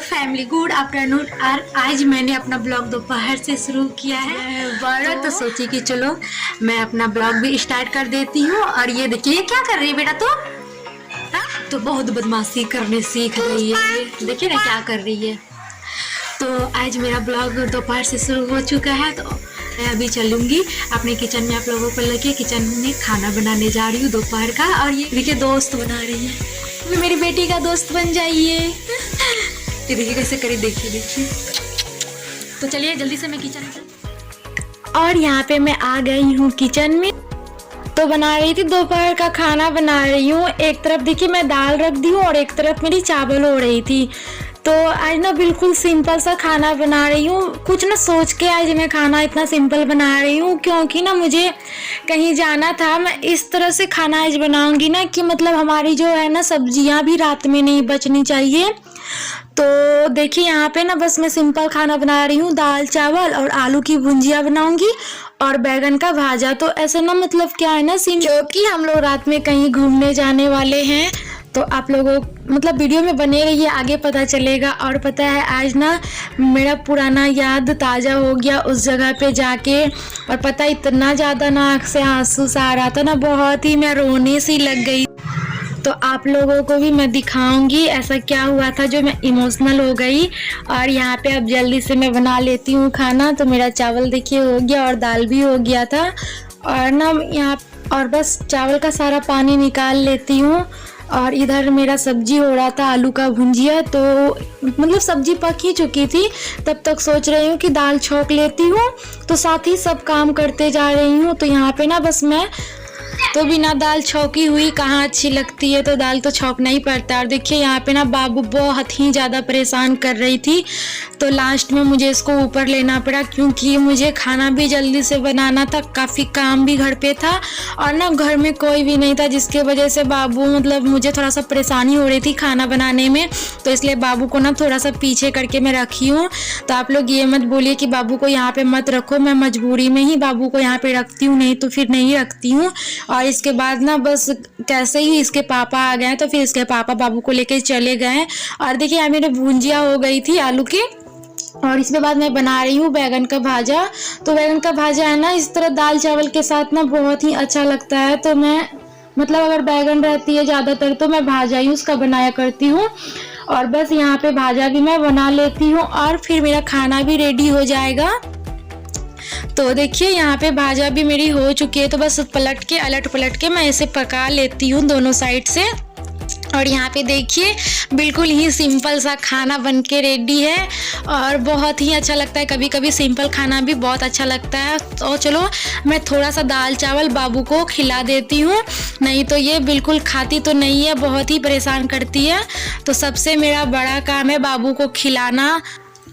Family good afternoon. और आज मैंने अपना ब्लॉग दोपहर से शुरू किया है बड़ा, तो सोची कि चलो मैं अपना ब्लॉग भी स्टार्ट कर देती हूँ। और ये देखिए ये क्या कर रही है बेटा, तो बहुत बदमाशी करने सीख रही है। देखिए ना क्या कर रही है। तो आज मेरा ब्लॉग दोपहर से शुरू हो चुका है, तो मैं अभी चलूँगी अपने किचन में। आप लोगों को लेके किचन में खाना बनाने जा रही हूँ दोपहर का। और ये देखिए दोस्त बना रही है, मेरी बेटी का दोस्त बन जाइए। ये देखिए कैसे करी, देखिए। तो चलिए जल्दी से मैं किचन में। और यहाँ पे मैं आ गई हूँ किचन में, तो बना रही थी दोपहर का खाना बना रही हूँ। एक तरफ देखिए मैं दाल रख दी हूँ और एक तरफ मेरी चावल हो रही थी। तो आज ना बिल्कुल सिंपल सा खाना बना रही हूँ, कुछ ना सोच के आज मैं खाना इतना सिंपल बना रही हूँ, क्योंकि ना मुझे कहीं जाना था। मैं इस तरह से खाना आज बनाऊँगी ना कि मतलब हमारी जो है ना सब्जियाँ भी रात में नहीं बचनी चाहिए। तो देखिए यहाँ पे ना बस मैं सिंपल खाना बना रही हूँ, दाल चावल और आलू की भुंजिया बनाऊंगी और बैगन का भाजा। तो ऐसे ना मतलब क्या है ना क्योंकि हम लोग रात में कहीं घूमने जाने वाले हैं, तो आप लोगों मतलब वीडियो में बने रहिए, आगे पता चलेगा। और पता है आज ना मेरा पुराना याद ताज़ा हो गया उस जगह पे जाके। और पता इतना ज़्यादा ना आँख से आंसू सा आ रहा था ना, बहुत ही मैं रोने सी लग गई। तो आप लोगों को भी मैं दिखाऊंगी ऐसा क्या हुआ था जो मैं इमोशनल हो गई। और यहाँ पे अब जल्दी से मैं बना लेती हूँ खाना। तो मेरा चावल देखिए हो गया और दाल भी हो गया था। और ना यहाँ और बस चावल का सारा पानी निकाल लेती हूँ। और इधर मेरा सब्जी हो रहा था आलू का भुंजिया। तो मतलब सब्जी पक ही चुकी थी, तब तक सोच रही हूँ कि दाल छौंक लेती हूँ, तो साथ ही सब काम करते जा रही हूँ। तो यहाँ पे ना बस मैं तो बिना दाल छौंकी हुई कहाँ अच्छी लगती है, तो दाल तो छौंकना ही पड़ता है। और देखिए यहाँ पे ना बाबू बहुत ही ज़्यादा परेशान कर रही थी, तो लास्ट में मुझे इसको ऊपर लेना पड़ा, क्योंकि मुझे खाना भी जल्दी से बनाना था, काफ़ी काम भी घर पे था और ना घर में कोई भी नहीं था, जिसके वजह से बाबू मतलब मुझे थोड़ा सा परेशानी हो रही थी खाना बनाने में। तो इसलिए बाबू को ना थोड़ा सा पीछे करके मैं रखी हूँ। तो आप लोग ये मत बोलिए कि बाबू को यहाँ पे मत रखो, मैं मजबूरी में ही बाबू को यहाँ पे रखती हूँ, नहीं तो फिर नहीं रखती हूँ। और इसके बाद ना बस कैसे ही इसके पापा आ गए, तो फिर इसके पापा बाबू को लेके चले गए। और देखिए यहाँ मेरी भुंजिया हो गई थी आलू की। और इसके बाद मैं बना रही हूँ बैगन का भाजा। तो बैगन का भाजा है ना इस तरह दाल चावल के साथ ना बहुत ही अच्छा लगता है। तो मैं मतलब अगर बैगन रहती है ज़्यादातर तो मैं भाजा ही उसका बनाया करती हूँ। और बस यहाँ पे भाजा भी मैं बना लेती हूँ और फिर मेरा खाना भी रेडी हो जाएगा। तो देखिए यहाँ पे भाजा भी मेरी हो चुकी है, तो बस अलट पलट के मैं इसे पका लेती हूँ दोनों साइड से। और यहाँ पे देखिए बिल्कुल ही सिंपल सा खाना बन के रेडी है और बहुत ही अच्छा लगता है। कभी कभी सिंपल खाना भी बहुत अच्छा लगता है। तो चलो मैं थोड़ा सा दाल चावल बाबू को खिला देती हूँ, नहीं तो ये बिल्कुल खाती तो नहीं है, बहुत ही परेशान करती है। तो सबसे मेरा बड़ा काम है बाबू को खिलाना।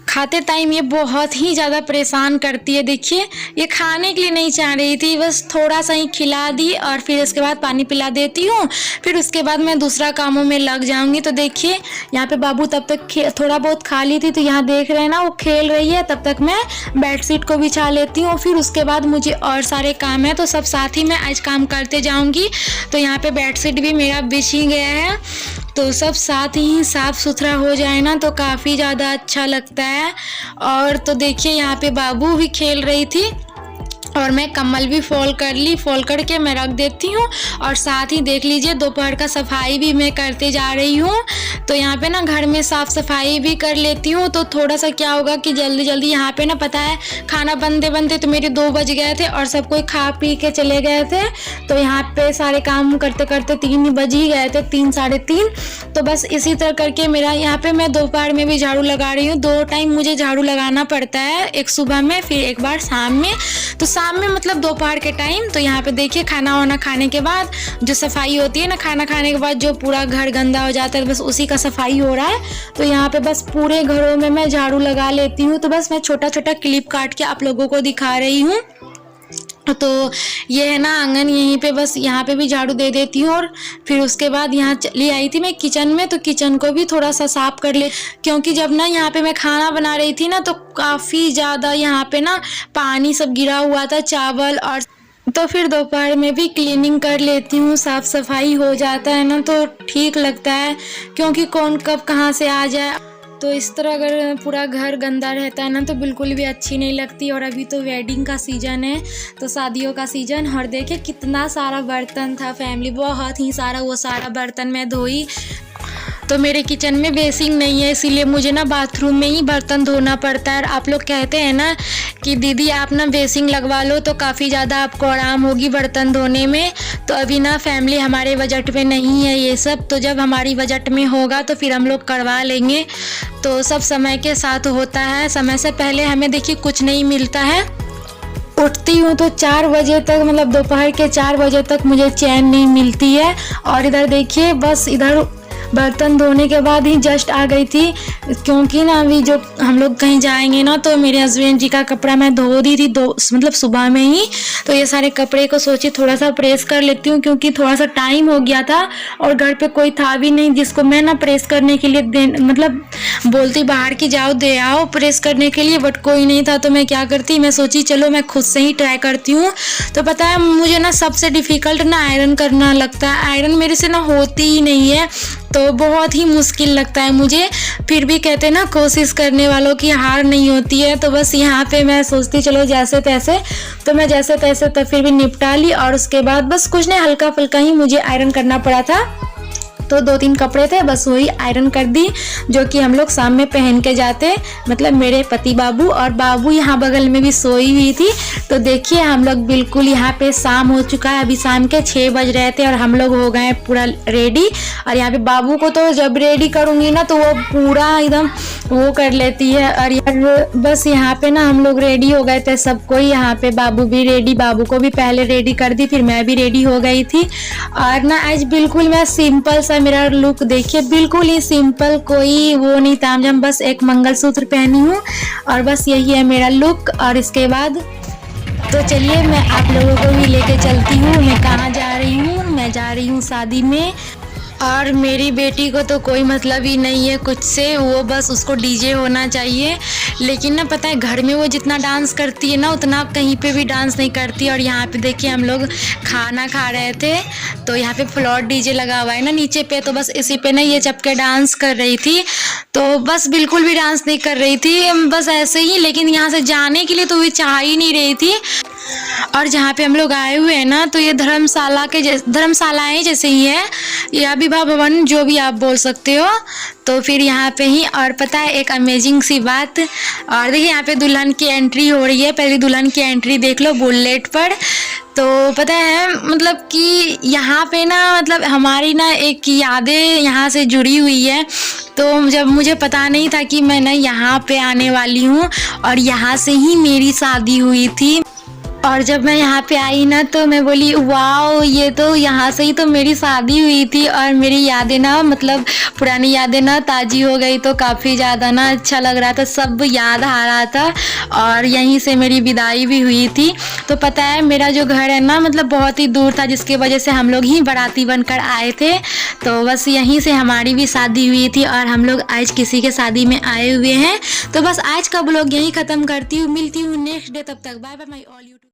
खाते टाइम ये बहुत ही ज़्यादा परेशान करती है। देखिए ये खाने के लिए नहीं चाह रही थी, बस थोड़ा सा ही खिला दी और फिर इसके बाद पानी पिला देती हूँ, फिर उसके बाद मैं दूसरा कामों में लग जाऊँगी। तो देखिए यहाँ पे बाबू तब तक थोड़ा बहुत खा ली थी, तो यहाँ देख रहे हैं ना वो खेल रही है, तब तक मैं बेडशीट को बिछा लेती हूँ। फिर उसके बाद मुझे और सारे काम है, तो सब साथ ही मैं आज काम करते जाऊँगी। तो यहाँ पे बेडशीट भी मेरा बिछ ही गया है, तो सब साथ ही साफ़ सुथरा हो जाए ना तो काफ़ी ज़्यादा अच्छा लगता है। और तो देखिए यहाँ पे बाबू भी खेल रही थी और मैं कम्बल भी फोल्ड करके मैं रख देती हूँ। और साथ ही देख लीजिए दोपहर का सफाई भी मैं करते जा रही हूँ। तो यहाँ पे ना घर में साफ़ सफाई भी कर लेती हूँ, तो थोड़ा सा क्या होगा कि जल्दी जल्दी यहाँ पे ना पता है खाना बनते बनते तो मेरे 2 बज गए थे और सब कोई खा पी के चले गए थे। तो यहाँ पे सारे काम करते करते 3 बज ही गए थे, 3 साढ़े 3। तो बस इसी तरह करके मेरा यहाँ पे मैं दोपहर में भी झाड़ू लगा रही हूँ। 2 टाइम मुझे झाड़ू लगाना पड़ता है, एक सुबह में फिर एक बार शाम में। तो शाम में मतलब दोपहर के टाइम। तो यहाँ पे देखिए खाना वाना खाने के बाद जो सफाई होती है ना, खाना खाने के बाद जो पूरा घर गंदा हो जाता है, बस उसी का सफाई हो रहा है। तो यहाँ पे बस पूरे घरों में मैं झाड़ू लगा लेती हूँ। तो बस मैं छोटा छोटा क्लिप काट के आप लोगों को दिखा रही हूँ। तो ये है ना आंगन, यहीं पे बस यहाँ पे भी झाड़ू दे देती हूँ। और फिर उसके बाद यहाँ चली आई थी मैं किचन में, तो किचन को भी थोड़ा सा साफ कर ले, क्योंकि जब ना यहाँ पे मैं खाना बना रही थी ना तो काफ़ी ज़्यादा यहाँ पे ना पानी सब गिरा हुआ था, चावल और तो फिर दोपहर में भी क्लीनिंग कर लेती हूँ, साफ़ सफाई हो जाता है ना तो ठीक लगता है, क्योंकि कौन कब कहाँ से आ जाए। तो इस तरह अगर पूरा घर गंदा रहता है ना तो बिल्कुल भी अच्छी नहीं लगती। और अभी तो वेडिंग का सीज़न है, तो शादियों का सीज़न। और देखिए कितना सारा बर्तन था फैमिली, बहुत ही सारा, वो सारा बर्तन मैं धोई। तो मेरे किचन में बेसिंग नहीं है, इसीलिए मुझे ना बाथरूम में ही बर्तन धोना पड़ता है। आप लोग कहते हैं ना कि दीदी आप ना बेसिंग लगवा लो तो काफ़ी ज़्यादा आपको आराम होगी बर्तन धोने में। तो अभी ना फैमिली हमारे बजट में नहीं है ये सब, तो जब हमारी बजट में होगा तो फिर हम लोग करवा लेंगे। तो सब समय के साथ होता है, समय से पहले हमें देखिए कुछ नहीं मिलता है। उठती हूँ तो 4 बजे तक, मतलब दोपहर के 4 बजे तक मुझे चैन नहीं मिलती है। और इधर देखिए बस इधर बर्तन धोने के बाद ही जस्ट आ गई थी, क्योंकि ना अभी जो हम लोग कहीं जाएंगे ना तो मेरे हस्बैंड जी का कपड़ा मैं धो दी थी मतलब सुबह में ही। तो ये सारे कपड़े को सोची थोड़ा सा प्रेस कर लेती हूँ, क्योंकि थोड़ा सा टाइम हो गया था और घर पे कोई था भी नहीं जिसको मैं ना प्रेस करने के लिए मतलब बोलती बाहर की जाओ दे आओ प्रेस करने के लिए, बट कोई नहीं था। तो मैं क्या करती, मैं सोची चलो मैं खुद से ही ट्राई करती हूँ। तो पता है मुझे ना सबसे डिफ़िकल्ट ना आयरन करना लगता है। आयरन मेरे से ना होती ही नहीं है, तो बहुत ही मुश्किल लगता है मुझे। फिर भी कहते हैं ना कोशिश करने वालों की हार नहीं होती है। तो बस यहाँ पे मैं सोचती चलो जैसे तैसे, तो मैं जैसे तैसे तो फिर भी निपटा ली। और उसके बाद बस कुछ नहीं, हल्का फुल्का ही मुझे आयरन करना पड़ा था। तो 2-3 कपड़े थे, बस वही आयरन कर दी, जो कि हम लोग शाम में पहन के जाते, मतलब मेरे पति बाबू। और बाबू यहाँ बगल में भी सोई हुई थी। तो देखिए हम लोग बिल्कुल यहाँ पे शाम हो चुका है, अभी शाम के 6 बज रहे थे और हम लोग हो गए पूरा रेडी। और यहाँ पे बाबू को तो जब रेडी करूँगी ना तो वो पूरा एकदम वो कर लेती है। और यार बस यहाँ पे ना हम लोग रेडी हो गए थे सबको, यहाँ पे बाबू भी रेडी, बाबू को भी पहले रेडी कर दी, फिर मैं भी रेडी हो गई थी। और ना आज बिल्कुल मैं सिंपल सा मेरा लुक देखिए, बिल्कुल ही सिंपल, कोई वो नहीं तामझाम, बस एक मंगलसूत्र पहनी हूँ और बस यही है मेरा लुक। और इसके बाद तो चलिए मैं आप लोगों को भी लेके चलती हूँ। मैं कहाँ जा रही हूँ, मैं जा रही हूँ शादी में। और मेरी बेटी को तो कोई मतलब ही नहीं है कुछ से, वो बस उसको डीजे होना चाहिए। लेकिन ना पता है घर में वो जितना डांस करती है ना उतना कहीं पे भी डांस नहीं करती। और यहाँ पे देखिए हम लोग खाना खा रहे थे, तो यहाँ पे फ्लोर डीजे लगा हुआ है ना नीचे पे, तो बस इसी पे ना ये चपके डांस कर रही थी। तो बस बिल्कुल भी डांस नहीं कर रही थी, बस ऐसे ही। लेकिन यहाँ से जाने के लिए तो वो चाह ही नहीं रही थी। और जहाँ पे हम लोग आए हुए हैं ना तो ये धर्मशालाएँ जैसे ही है, या विवाह भवन जो भी आप बोल सकते हो। तो फिर यहाँ पे ही, और पता है एक अमेजिंग सी बात, और देखिए यहाँ पे दुल्हन की एंट्री हो रही है। पहली दुल्हन की एंट्री देख लो बुलेट पर। तो पता है मतलब कि यहाँ पे ना मतलब हमारी ना एक यादें यहाँ से जुड़ी हुई है। तो जब मुझे पता नहीं था कि मैं ना यहाँ पे आने वाली हूँ, और यहाँ से ही मेरी शादी हुई थी। और जब मैं यहाँ पे आई ना तो मैं बोली वाओ, ये तो यहाँ से ही तो मेरी शादी हुई थी। और मेरी यादें ना मतलब पुरानी यादें ना ताज़ी हो गई, तो काफ़ी ज़्यादा ना अच्छा लग रहा था, सब याद आ रहा था। और यहीं से मेरी विदाई भी हुई थी। तो पता है मेरा जो घर है ना मतलब बहुत ही दूर था, जिसकी वजह से हम लोग ही बाराती बनकर आए थे। तो बस यहीं से हमारी भी शादी हुई थी और हम लोग आज किसी के शादी में आए हुए हैं। तो बस आज का ब्लॉग यहीं ख़त्म करती हूँ, मिलती हूँ नेक्स्ट डे, तब तक bye bye my all YouTube.